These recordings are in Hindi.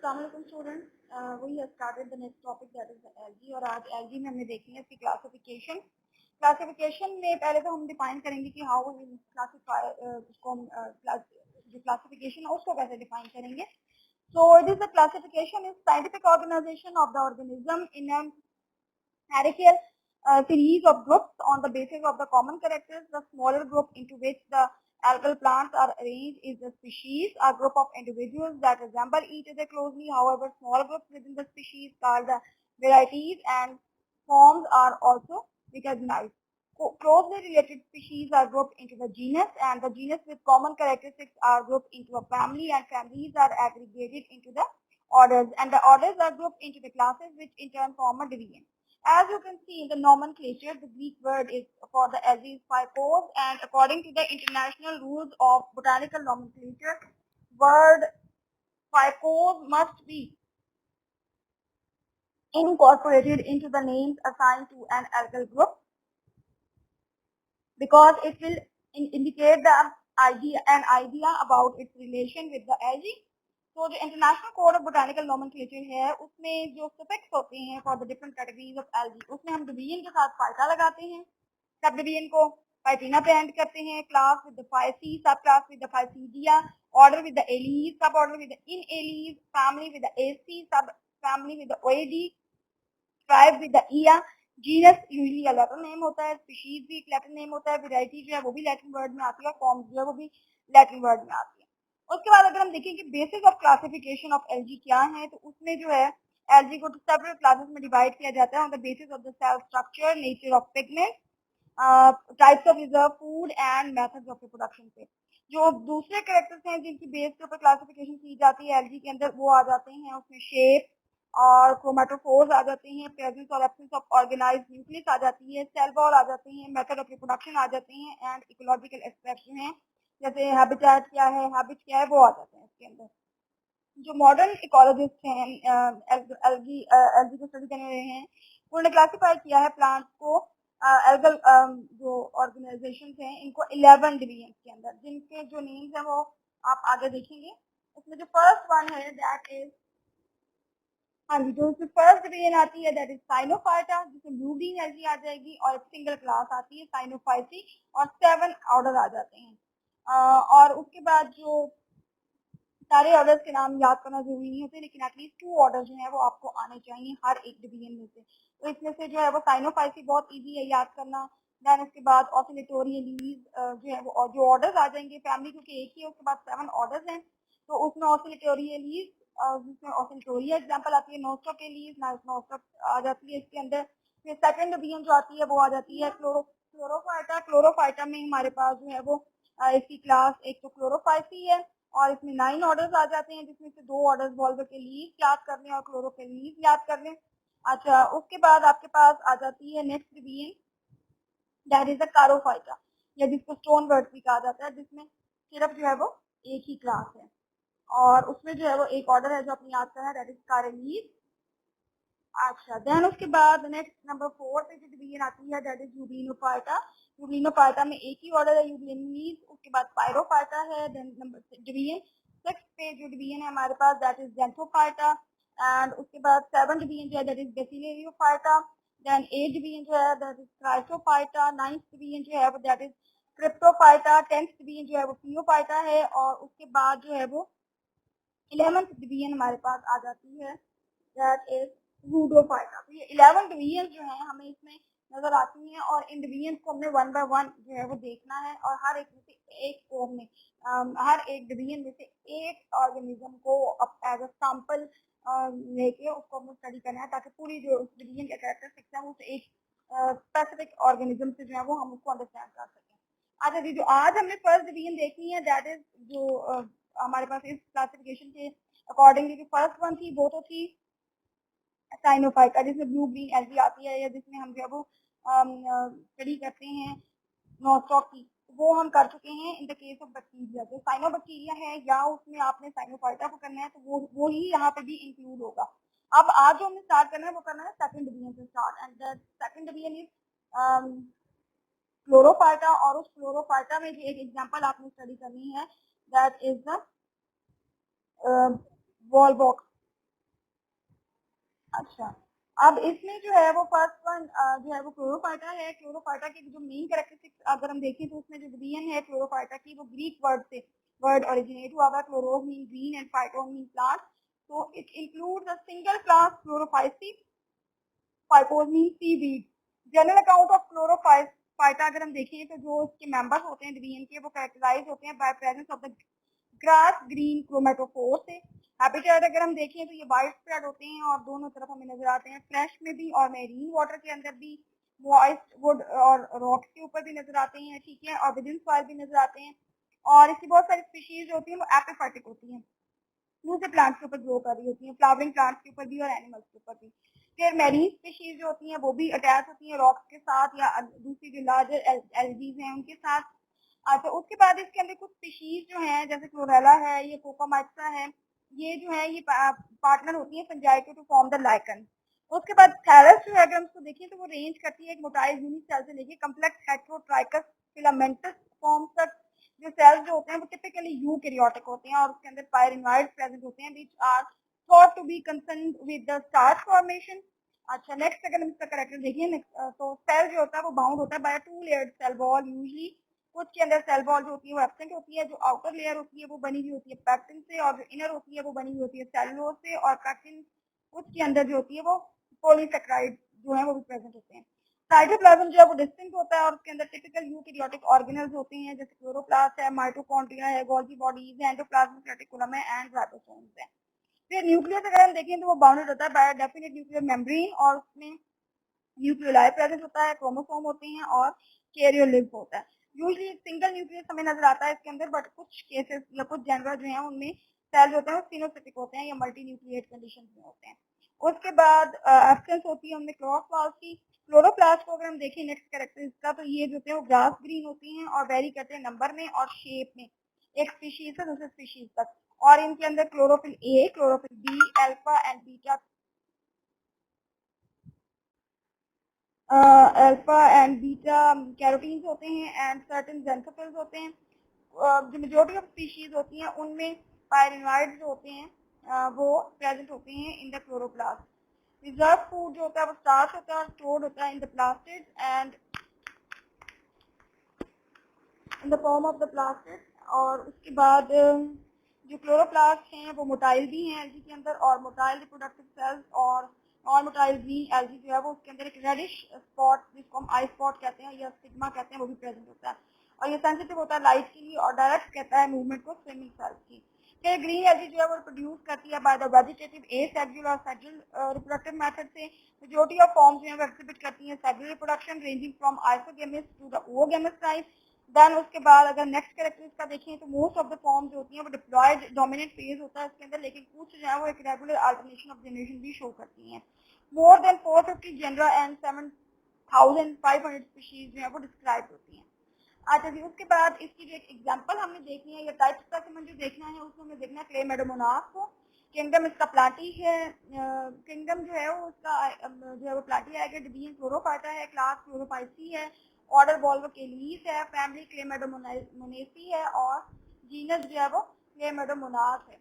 अस्सलाम student, we have started the next topic that is algae. और आज एलजी में हमने देखनी है इसकी क्लासिफिकेशन। क्लासिफिकेशन में पहले तो हम डिफाइन करेंगे कि हाउ वी क्लासिफाई, जो क्लासिफिकेशन है उसको कैसे डिफाइन करेंगे। So it is the classification is scientific organisation of the organism in an hierarchical series of groups on the basis of the common characters. The smaller group into which the algal plants are arranged is the species, a group of individuals that resemble each other closely. However, small groups within the species called the varieties and forms are also recognized. Closely related species are grouped into the genus, and the genus with common characteristics are grouped into a family, and families are aggregated into the orders, and the orders are grouped into the classes, which in turn form a division. As you can see in the nomenclature, the Greek word is for the algae is phycos, and according to the international rules of botanical nomenclature, word phycos must be incorporated into the names assigned to an algal group because it will indicate an idea about its relation with the algae. तो जो international code of botanical nomenclature है उसमें जो सफिक्स होते हैं for the different categories of algae, उसमें हम डिवीजन के साथ फाइटा लगाते हैं, सब डिवीजन को फाइटिना पे एंड करते हैं, class with the phyceae, subclass with the phycidae, order with the ales, suborder with the इन एलीज, family with the aceae, subfamily with the oideae, tribe with the eae, genus usually a Latin name होता है, स्पीशीज भी एक लैटिन नेम होता है, वैरायटी जो है वो भी लैटिन वर्ड में आती है, फॉर्म जो है वो भी लैटिन वर्ड में आती है। उसके बाद अगर हम देखें कि basis of classification of LG क्या है, तो उसमें जो है एलजी को सेवरल क्लासेस में डिवाइड किया जाता है on the basis of the cell structure, nature of pigment, types of reserve food and methods of reproduction पे। जो दूसरे कैरेक्टर्स हैं जिनकी बेस के ऊपर क्लासिफिकेशन की जाती है एलजी के अंदर, वो आ जाते हैं उसमें शेप और क्रोमेटोफोर्स आ जाते हैं, प्रेजेंस और एब्सेंस ऑफ ऑर्गेनाइज्ड न्यूक्लियस आ जाती है, सेल वॉल आ जाते हैं, मेथड ऑफ रिप्रोडक्शन आ जाते हैं, एंड इकोलॉजिकल एस्पेक्ट्स जो हैं जैसे हैबिटेट क्या है, हैबिट क्या है, वो आ जाते हैं इसके अंदर। जो मॉडर्न इकोलॉजिस्ट हैं एल्गी को स्टडी करने रहे हैं, उन्होंने क्लासिफाई किया है प्लांट्स को एल्गल जो ऑर्गेनाइजेशन हैं इनको 11 डिवीजन के अंदर, जिनके जो नेम्स हैं वो आप आगे देखेंगे। उसमें जो फर्स्ट वन है दैट इज, हाँ जी, जो फर्स्ट डिवीजन आती है दैट इज साइनोफाइटा, जिसमें ब्लू ग्रीन एल्गी आ जाएगी, और एक सिंगल क्लास आती है साइनोफाइसी, और 7 ऑर्डर आ जाते हैं। और उसके बाद जो सारे ऑर्डर्स के नाम याद करना जरूरी नहीं होते, लेकिन एटलीस्ट 2 ऑर्डर जो है वो आपको आने चाहिए हर एक डिवीजन में से। तो इसमें से जो है वो साइनोफाइसी बहुत इजी है याद करना। देन उसके बाद ऑसिलेटोरी एलीज जो है वो जो ऑर्डर्स आ जाएंगे, फैमिली क्योंकि एक ही है, उसके बाद 7 ऑर्डर्स हैं, तो उसमें ऑसिलेटोरी एलीज, जिसमें ऑसिलेटोरी एग्जाम्पल आती है, नोस्टॉक एलीज, नोस्टॉक आ जाती है इसके अंदर। फिर सेकंड डिवीजन जो आती है वो आ जाती है क्लोरोफाइटा। क्लोरोफाइटा में हमारे पास जो है वो इसकी क्लास एक तो क्लोरोफाइसी है, और इसमें 9 ऑर्डर्स आ जाते हैं, जिसमें से 2 ऑर्डर्स वॉल्व के लीज याद कर लें और क्लोरोफिलीज याद कर लें। अच्छा, उसके बाद आपके पास आ जाती है next division that is the charophyta, या जिसको स्टोन वर्ड भी कहा जाता है, जिसमें सिर्फ जो है वो एक ही क्लास है, और उसमें जो है वो एक ऑर्डर है जो अपनी याद करना है, दैट इज कारेलीज। अच्छा, देन उसके बाद नेक्स्ट नंबर 4 पे जो डिवीजन आती है दैट इज यूबिनोफाइटा। यूबिनोफाइटा में एक ही ऑर्डर है, यूबिलिनीज। उसके बाद पायरोफाइटा है। देन नंबर डिवीजन 6 पे जो डिवीजन है हमारे पास दैट इज जेंथोफाइटा, एंड उसके बाद 7 डिवीजन जो है दैट इज बेसिलेरियोफाइटा। देन 8 डिवीजन जो है that is Chrysophyta. 9th division जो है वो दैट इज क्रिप्टोफाइटा। 10th डिवीजन जो है वो पियोफाइटा है, और उसके बाद जो है वो 11th डिवीजन हमारे पास आ जाती है दैट इज रूडोफाइटा। तो ये 11 डिवीजन जो है हमें इसमें नजर आती हैं, और इन डिवीजन को हमने 1 बाय 1 जो है वो देखना है, और हर एक में से एक को हमने हर एक डिवीजन में से एक ऑर्गेनिज्म को एज अ सैंपल लेके उसको हमने स्टडी करना है, ताकि पूरी जो डिवीजन के कैरेक्टरिस्टिक्स हैं वो एक स्पेसिफिक ऑर्गेनिज्म से जो है वो हम उसको अंडरस्टैंड कर सकें। अच्छा जी, जो आज हमने फर्स्ट डिवीजन देखनी है दैट इज जो हमारे पास इस क्लासिफिकेशन के अकॉर्डिंगली जो फर्स्ट वन थी वो तो थी साइनोफाइटा, जिसमें ब्लू ग्रीन एल्गी आती है, या जिसमें हम जो है वो स्टडी करते हैं नोस्टॉक की, वो हम कर चुके हैं in the case of bacteria. जो साइनोबैक्टीरिया है या उसमें आपने साइनोफाइटा को करना है, तो वो ही यहाँ पे भी इंक्लूड होगा। अब आज जो हमने स्टार्ट करना है वो करना है सेकंड डिवीजन से start, and the second division is Chlorophyta. और उस क्लोरोफाइटा में भी एक एग्जांपल आपने स्टडी करनी है that is the wall box. अच्छा, अब इसमें जो है वो फर्स्ट वन जो है वो क्लोरोफाइटा है। क्लोरोफाइटा की जो मेन कैरेक्टरिस्टिक्स अगर हम देखें तो उसमें जो डिवीजन है क्लोरोफाइटा की वो ग्रीक वर्ड से वर्ड ओरिजिनेट हुआ है। Chloros mean green and phyto mean plant, तो it includes a single class chlorophyceae, phytos mean seaweed. General account of chlorophyta अगर हम देखें तो जो इसके मेंबर्स होते हैं डिवीजन के वो कैरेक्टराइज होते हैं by presence of the grass green chromatophore से। हैबिटेट अगर हम देखें तो ये वाइड स्प्रेड होते हैं और दोनों तरफ हमें नजर आते हैं, फ्रेश में भी और मेरीन वाटर के अंदर भी, मॉइस्ट वुड और रॉक्स के ऊपर भी नजर आते हैं, ठीक है, और विद इन सॉइल भी नजर आते हैं। और इसकी बहुत सारी स्पीशीज होती हैं वो एपिफाइटिक होती हैं, दूसरे प्लांट्स के ऊपर ग्रो कर रही होती हैं, फ्लावरिंग प्लांट्स के ऊपर भी और एनिमल्स के ऊपर भी। फिर मेरीन स्पीशीज जो होती हैं वो भी अटैच होती हैं रॉक्स के साथ या दूसरी जो लार्जर एल्गीज हैं उनके साथ। अच्छा, उसके बाद इसके अंदर कुछ स्पीशीज जो हैं जैसे क्लोरेला है, ये कोकामाइट्सा है, ये जो है ये पार्टनर होती है fungi to form the lichen. उसके बाद थैरस जो है अगर हम उसको देखें तो वो रेंज करती है एक मोटाइल यूनिसेल से लेके कम्प्लेक्स हेट्रोट्राइकस फिलामेंटस फॉर्म तक। जो सेल्स जो होते हैं वो टिपिकली यूकैरियोटिक होते हैं और उसके अंदर पायरिनोइड्स प्रेजेंट होते हैं which are thought to be concerned with the starch formation. अच्छा, नेक्स्ट अगर हम इसका कैरेक्टर देखिए तो सेल जो होता है वो बाउंड होता है by two layered cell wall usually. कुछ के अंदर सेल वॉल जो होती है वो एब्सेंट होती है, जो आउटर लेयर होती है वो बनी हुई होती है पैक्टिन से, और जो इनर होती है वो बनी हुई होती है सेलुलोज से और पैक्टिन कुछ के अंदर जो होती है वो पॉलीसेक्राइड जो है वो भी प्रेजेंट होते हैं। साइटोप्लाज्म जो है वो डिस्टिंक्ट होता है और उसके अंदर टिपिकल यूकैरियोटिक ऑर्गेनेल्स होते हैं जैसे क्लोरोप्लास्ट है, माइटोकॉन्ड्रिया है, गोल्गी बॉडीज है, एंडोप्लाज्मिक रेटिकुलम है एंड राइबोसोम्स है। फिर न्यूक्लियस अगर हम देखें तो वो बाउंडेड होता है बाय डेफिनेट न्यूक्लियर मेम्ब्रेन और उसमें न्यूक्लियोलाई प्रेजेंट होता है, क्रोमोसोम होते हैं और कैरियोलिप होता है। यूजली सिंगल न्यूक्लियस हमें नजर आता है इसके अंदर, बट कुछ केसेस या कुछ जनरल जो है उनमें सेल होते हैं वो सिनोसिटिक होते हैं या मल्टी न्यूक्लिएट कंडीशन में होते हैं। उसके बाद एब्सेंस होती है उनमें क्लोरोप्लास्ट की। क्लोरोप्लास्ट को अगर हम देखें नेक्स्ट कैरेक्टरिस्टिक का तो ये जो होते हैं वो ग्रास ग्रीन होती हैं और वेरी करते हैं नंबर में और शेप में, एक स्पीशीज से दूसरे स्पीशीज तक। और इनके अंदर chlorophyll A, chlorophyll B, alpha and beta alpha and beta carotenes होते हैं एंड सर्टेन जेंथोफिल्स होते हैं। जो मेजोरिटी ऑफ स्पीशीज होती हैं उनमें पायरिनोइड्स जो होते हैं वो प्रेजेंट होते हैं in the chloroplast. Reserve food जो होता है वो स्टार्च होता है और स्टोर्ड होता है in the plastid and in the form of the plastid. और उसके बाद जो क्लोरोप्लास्ट हैं वो मोटाइल भी हैं एल्गी के अंदर और मोटाइल रिप्रोडक्टिव सेल्स और नॉन मोटाइल ग्रीन एल्गी जो है वो उसके अंदर एक रेडिश स्पॉट जिसको हम आई स्पॉट कहते हैं या स्टिग्मा कहते हैं वो भी प्रेजेंट होता है और ये सेंसिटिव होता है लाइट के लिए और डायरेक्ट कहता है मूवमेंट को स्विमिंग सेल्स की। फिर ग्रीन एल्गी जो है वो प्रोड्यूस करती है बाय द वेजिटेटिव एसेक्सुअल और सेक्सुअल रिप्रोडक्टिव मेथड से। मेजॉरिटी ऑफ फॉर्म्स जो है वो एक्सिबिट करती हैं sexual reproduction ranging from isogamous to the oogamous type. Then उसके बाद अगर नेक्स्ट कैरेक्टरिस्टिक का देखें तो मोस्ट ऑफ द फॉर्म्स होती हैं वो डिप्लॉयड डोमिनेंट फेज होता है इसके अंदर, लेकिन कुछ जो है वो एक रेगुलर अल्टरनेशन ऑफ जनरेशन भी शो करती हैं। More than 450 gender and 7500 species जो है वो डिस्क्राइब होती हैं। अच्छा जी, उसके बाद इसकी जो एक एग्जांपल हमने देखनी है या टाइप स्पेसिमेन जो देखना है उसमें हमें देखना है क्लेमेडोमोनास को। किंगडम इसका प्लाटी है, किंगडम जो है वो उसका जो है वो प्लाटी आएगा, डिवीजन क्लोरोफाइटा है, क्लास क्लोरोफाइसी है, ऑर्डर वॉल्वोकेलीस है, फैमिली क्लेमेडोमोनेसी है और जीनस जो है वो क्लेमेडोमोनास है।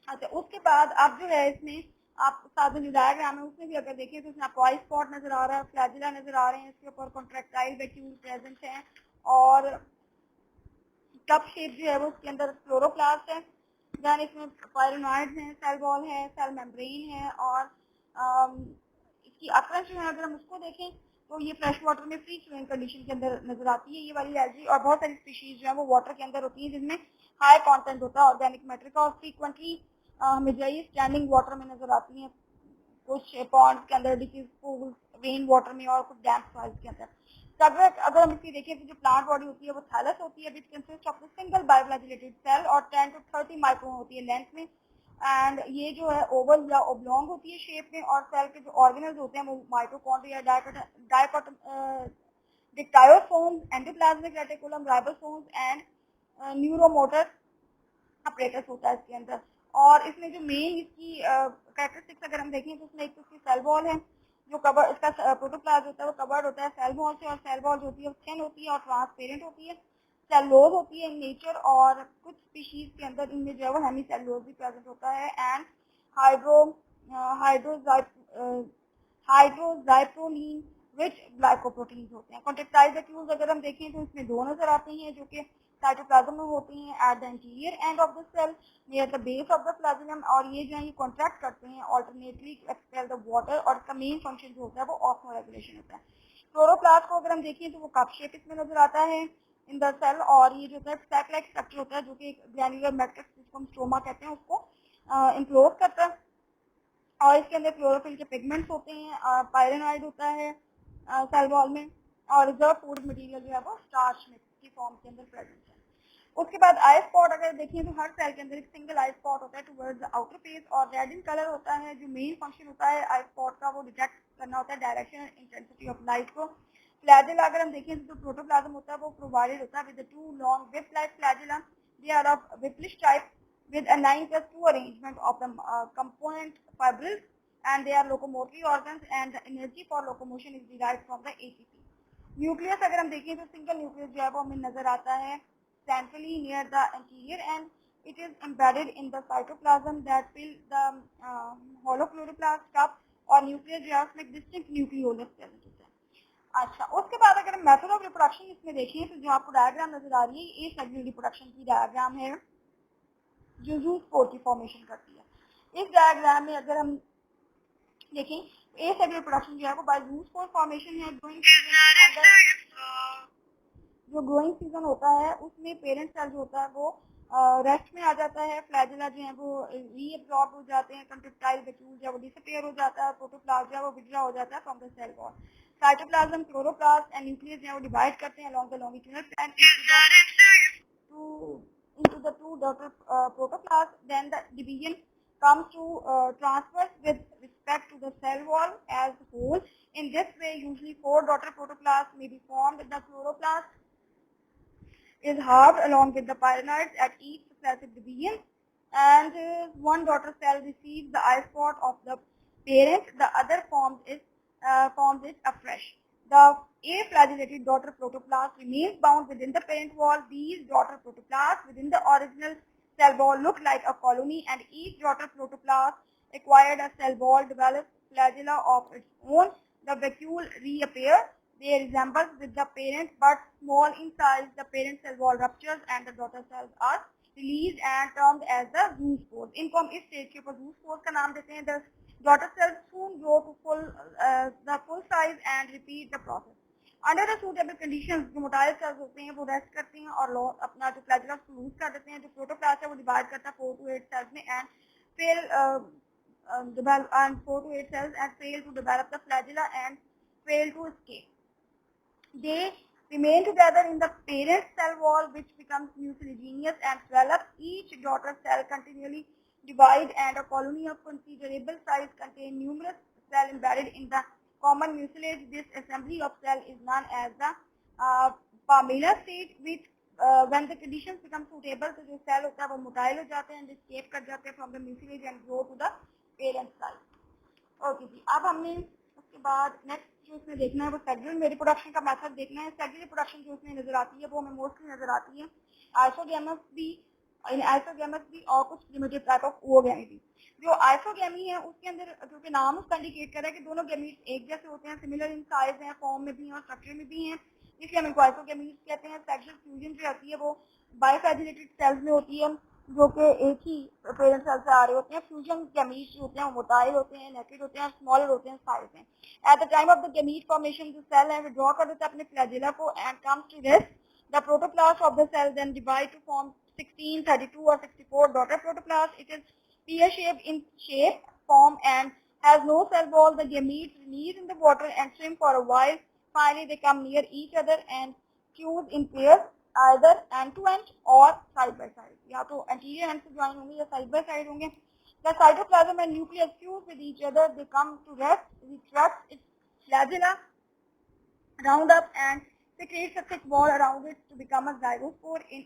अच्छा, उसके बाद अब जो है इसमें आप साथ में जो डायग्राम है उसमें भी अगर देखें तो इसमें आपको आई स्पॉट नजर आ रहा है, फ्लैजिला नजर आ रहे हैं, इसके ऊपर कॉन्ट्रेक्टाइल वैक्यूल प्रेजेंट है और कप शेप जो है वो उसके अंदर क्लोरोप्लास्ट है। देन इसमें पायरिनोइड्स हैं, सेल वॉल है, सेल मेम्ब्रेन है और इसकी अक्रंच जो है अगर हम उसको देखें तो ये फ्रेश वाटर में फ्री स्विमिंग कंडीशन के अंदर नजर आती है ये वाली एल्गी। और बहुत सारी स्पीशीज जो है वो वाटर के अंदर होती है जिसमें हाई कंटेंट होता है ऑर्गेनिक मैटर का और फ्रीक्वेंटली हमें जो है स्टैंडिंग वाटर में नजर आती हैं, कुछ पॉन्ड्स के अंदर, डिचेस पूल्स, रेन वाटर में और कुछ डैम्प सॉइल्स के अंदर। अगर हम इसकी देखें तो जो प्लांट बॉडी होती है वो थैलस होती है which consist of the single biflagellated cell और 10 to 30 माइक्रोन होती है लेंथ में एंड ये जो है ओवल या ओब्लॉन्ग होती है शेप में और सेल के जो ऑर्गेनल्स होते हैं वो mitochondria, dictyosomes, endoplasmic reticulum, ribosomes and neuromotor apparatus होता है इसके अंदर। और इसमें जो मेन इसकी कैरेक्टरिस्टिक्स अगर हम देखें तो उसमें एक तो इसकी सेल वॉल है जो कवर इसका प्रोटोप्लाज्म होता है वो कवर्ड होता है सेल वॉल से और सेल वॉल जो होती है वो थिन होती है और ट्रांसपेरेंट होती है, सेलुलोज होती है इन नेचर और कुछ स्पीशीज के अंदर इनमें जो है वो हेमी सेलुलोज भी प्रेजेंट होता है एंड हाइड्रो हाइड्रोजाइप्रोनिन विच ग्लाइकोप्रोटीन्स होते हैं। कॉन्ट्रेक्टाइल वैक्यूल्स अगर हम देखें तो इसमें दो नजर आते हैं जो कि साइटोप्लाज्म में होते हैं at the interior end of the cell near the base of the plasm, और ये जो है ये कॉन्ट्रैक्ट करते हैं alternately to expel the water, और इसका मेन फंक्शन जो होता है वो ऑस्मो रेगुलेशन होता है। क्लोरोप्लास्ट को अगर हम देखें तो वो कप शेप इसमें नजर आता है इन द सेल, और ये जो है सैक लाइक स्ट्रक्चर होता है जो कि ग्रैन्युलर मैट्रिक्स जिसको हम स्ट्रोमा कहते हैं उसको इंक्लोज करता है, और इसके अंदर क्लोरोफिल के पिगमेंट्स होते हैं, पायरेनॉइड होता है सेल वॉल में, और रिजर्व फूड मटेरियल जो है वो स्टार्च मिक्स की फॉर्म के अंदर प्रेजेंट है। उसके बाद आई स्पॉट अगर देखें तो हर सेल के अंदर एक सिंगल आई स्पॉट होता है टुवर्ड्स द आउटर फेस, और रेड इन कलर होता है। जो मेन फंक्शन होता है आई स्पॉट का वो डिटेक्ट करना होता है direction and intensity of light को। फ्लैजिला अगर हम देखें तो प्रोटोप्लाज्म होता है वो प्रोवाइडेड होता है with two long whip like flagella, they are of whiplash type with a 9+2 arrangement of the component fibrils, and they are locomotory organs, and the energy for locomotion is derived from the ATP. Nucleus अगर हम देखें तो सिंगल न्यूक्लियस जो है वो हमें नजर आता है centrally near the interior, and it is embedded in the cytoplasm that fill the hollow chloroplast cup, और न्यूक्लियस जो है उसमें डिस्टिंक्ट न्यूक्लियोलस प्रेजेंट होता है। अच्छा, उसके बाद अगर हम मेथड ऑफ रिप्रोडक्शन इसमें देखें तो जो आपको डायग्राम नजर आ रही है ये सेक्सुअल रिप्रोडक्शन की डायग्राम है जो जू स्पोर की फॉर्मेशन करती है। इस डायग्राम में अगर हम देखें ए सेल रिप्रोडक्शन जो है वो बाय जू स्पोर फॉर्मेशन है। जो ग्रोइंग सीजन होता है उसमें पेरेंट सेल जो होता है वो रेस्ट में आ जाता है, फ्लैजिला जो है वो रीअब्सॉर्ब हो जाते हैं, कंट्रेक्टाइल वैक्यूल जो है वो डिसअपीयर हो जाता है, प्रोटोप्लास्ट जो है वो विड्रॉ हो जाता है from the cell wall. Cytoplasm, chloroplast and nucleus जो है वो डिवाइड करते हैं along the longitudinal plane into the two daughter protoplasts. Then the division comes to transverse with respect to the cell wall as a whole. In this way, usually 4 daughter protoplasts may be formed. The chloroplast is halved along with the pyrenoids at each successive division, and one daughter cell receives the eye spot of the parent. The other forms it afresh. The A-flagellated daughter protoplast remains bound within the parent wall. These daughter protoplasts within the original cell wall look like a colony, and each daughter protoplast acquired a cell wall develops flagella of its own. The vacuole reappears. They resemble with the parent but small in size. The parent cell wall ruptures and the daughter cells are released and termed as the zoo spores. इनको हम इस स्टेज के ऊपर zoo spores का नाम देते हैं। The daughter cells soon grow to the full size and repeat the process. Under the suitable conditions जो मोटाइल सेल्स होते हैं वो रेस्ट करते हैं और अपना जो फ्लैजिला लूज कर देते हैं। जो प्रोटोप्लास्ट है वो डिवाइड करता है 4 to 8 सेल्स में and develop and 4 to 8 cells and fail to develop the flagella and fail to escape. They remain together in the parent cell wall, which becomes mucilaginous and swell up. Each daughter cell continually divide, and a colony of considerable size contain numerous cells embedded in the common mucilage. This assembly of cell is known as the palmilla stage, which when the conditions become suitable, तो जो cell होता है वो मोटाइल हो जाते हैं, escape कर जाते हैं from the mucilage and grow to the parent cell. Okay जी, अब हमने उसके बाद नेक्स्ट जो इसमें देखना है वो सेक्सुअल रिप्रोडक्शन का मेथड देखना है। सेक्सुअल रिप्रोडक्शन जो इसमें नजर आती है वो हमें मोस्टली नजर आती है आइसोगैमस भी और कुछ प्रिमिटिव टाइप ऑफ ओगैमी भी। जो आइसोगैमी है उसके अंदर जो कि नाम उसका इंडिकेट कर रहा है कि दोनों गैमीट्स एक जैसे होते हैं, सिमिलर इन साइज हैं, फॉर्म में भी हैं और स्ट्रक्चर में भी हैं, इसलिए हम इनको आइसोगैमीट्स कहते हैं। सेक्सुअल फ्यूजन जो होती है वो बाइफैजिलेटेड सेल्स में होती है जो कि एक ही पेरेंट सेल से आ रहे होते हैं। फ्यूजन गैमीट्स होते हैं मोटाइल होते हैं, नेकेड होते हैं, स्मॉलर होते हैं साइज में। At the time of the gamete formation जो सेल है विड्रॉ कर देता है अपने फ्लैजिला को and comes to rest. The protoplast of the cell then divide to form 16, 32 or 64 daughter protoplasts. It is pear-shaped in shape, form and has no cell wall. The gametes release in the water and swim for a while. Finally, they come near each other and fuse in pairs, either end to end or side by side. या तो anterior end से join होंगे या side by side होंगे. The cytoplasm and nucleus fuse with each other. They come to rest. Retract its flagella, round up and secretes a thick wall around it to become a zygospore in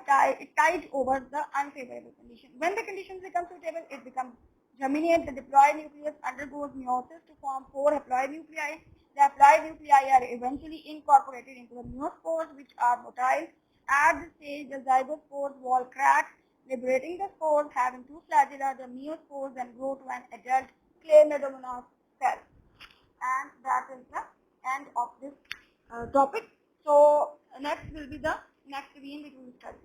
tied over the unfavorable condition. When the conditions become suitable, it becomes germinate. The diploid nucleus undergoes meiosis to form 4 haploid nuclei. The haploid nuclei are eventually incorporated into the neospores, which are motile. At this stage, the zygospores wall cracks, liberating the spores, having two flagella, the neospores then grow to an adult chlamydomonas cell. And that is the end of this topic. So next will be the next reading which we will study.